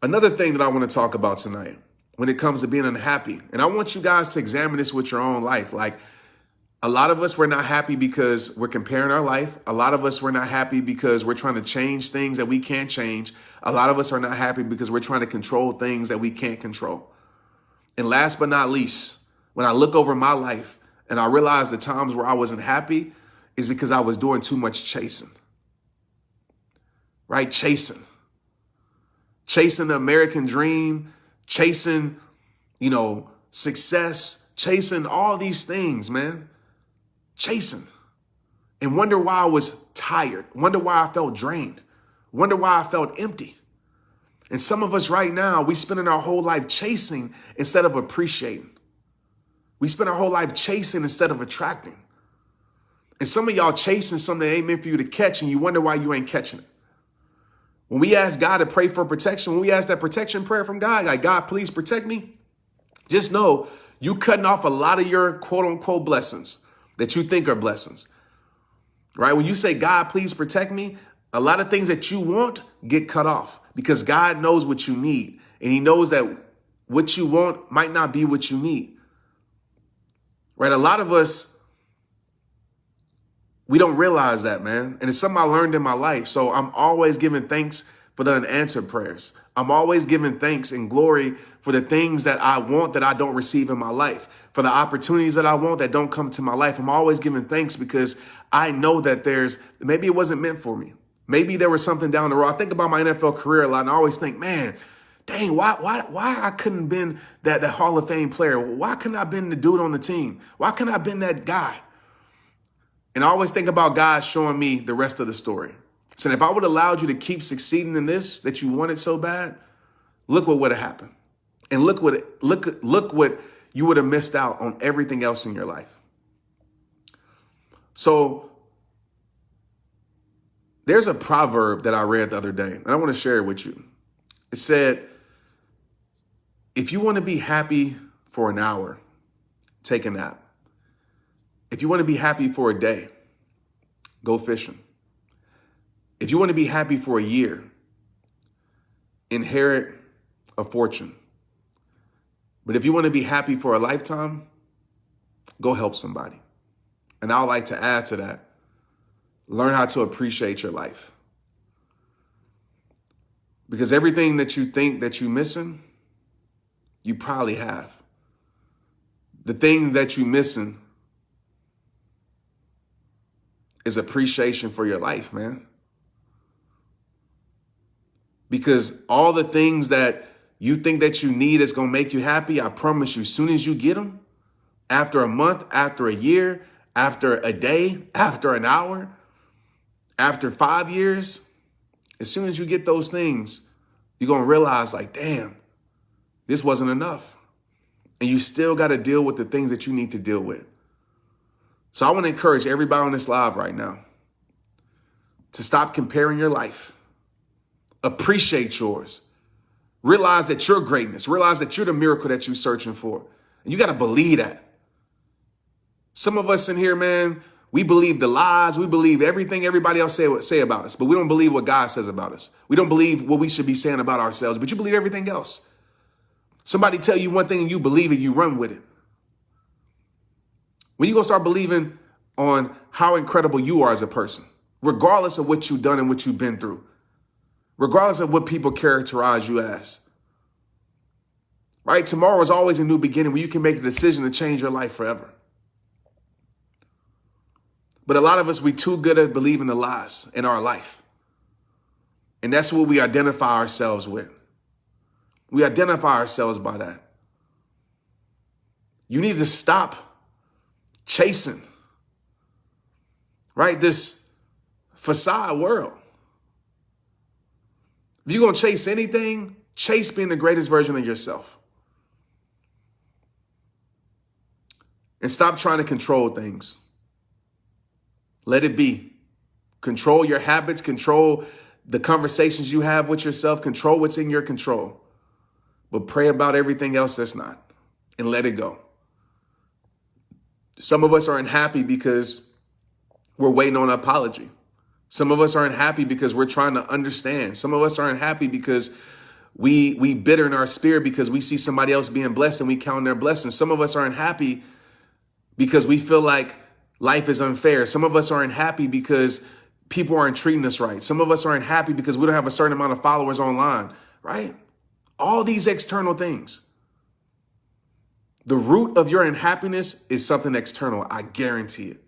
Another thing that I want to talk about tonight when it comes to being unhappy, and I want you guys to examine this with your own life. Like, a lot of us, we're not happy because we're comparing our life. A lot of us, we're not happy because we're trying to change things that we can't change. A lot of us are not happy because we're trying to control things that we can't control. And last but not least, when I look over my life and I realize the times where I wasn't happy is because I was doing too much chasing, right? Chasing the American dream, chasing, success, chasing all these things, man. Chasing. And wonder why I was tired. Wonder why I felt drained. Wonder why I felt empty. And some of us right now, we spending our whole life chasing instead of appreciating. We spend our whole life chasing instead of attracting. And some of y'all chasing something that ain't meant for you to catch, and you wonder why you ain't catching it. When we ask God to pray for protection, when we ask that protection prayer from God, like, God, please protect me, just know you cutting off a lot of your quote unquote blessings that you think are blessings, right? When you say, God, please protect me, a lot of things that you want get cut off because God knows what you need. And he knows that what you want might not be what you need, right? A lot of us, we don't realize that, man. And it's something I learned in my life. So I'm always giving thanks for the unanswered prayers. I'm always giving thanks and glory for the things that I want that I don't receive in my life, for the opportunities that I want that don't come to my life. I'm always giving thanks because I know that maybe it wasn't meant for me. Maybe there was something down the road. I think about my NFL career a lot, and I always think, man, dang, why I couldn't have been that Hall of Fame player? Why couldn't I have been the dude on the team? Why couldn't I have been that guy? And I always think about God showing me the rest of the story. So if I would have allowed you to keep succeeding in this that you wanted so bad, look what would have happened. And look what you would have missed out on everything else in your life. So there's a proverb that I read the other day, and I want to share it with you. It said, if you want to be happy for an hour, take a nap. If you want to be happy for a day, go fishing. If you want to be happy for a year, inherit a fortune. But if you want to be happy for a lifetime, go help somebody. And I would like to add to that, learn how to appreciate your life. Because everything that you think that you're missing, you probably have. The thing that you're missing is appreciation for your life, man. Because all the things that you think that you need is going to make you happy, I promise you, as soon as you get them, after a month, after a year, after a day, after an hour, after 5 years, as soon as you get those things, you're going to realize, like, damn, this wasn't enough. And you still got to deal with the things that you need to deal with. So I want to encourage everybody on this live right now to stop comparing your life. Appreciate yours. Realize that you're greatness. Realize that you're the miracle that you're searching for. And you got to believe that. Some of us in here, man, we believe the lies. We believe everything everybody else say about us, but we don't believe what God says about us. We don't believe what we should be saying about ourselves, but you believe everything else. Somebody tell you one thing and you believe it, you run with it. When you going to start believing on how incredible you are as a person, regardless of what you've done and what you've been through, regardless of what people characterize you as, right? Tomorrow is always a new beginning where you can make a decision to change your life forever. But a lot of us, we too good at believing the lies in our life. And that's what we identify ourselves with. We identify ourselves by that. You need to stop chasing, right? This facade world. If you're going to chase anything, chase being the greatest version of yourself. And stop trying to control things. Let it be. Control your habits, control the conversations you have with yourself, control what's in your control. But pray about everything else that's not and let it go. Some of us are unhappy because we're waiting on an apology. Some of us aren't happy because we're trying to understand. Some of us aren't happy because We bitter in our spirit because we see somebody else being blessed and we count their blessings. Some of us aren't happy because we feel like life is unfair. Some of us aren't happy because people aren't treating us right. Some of us aren't happy because we don't have a certain amount of followers online, right? All these external things. The root of your unhappiness is something external. I guarantee it.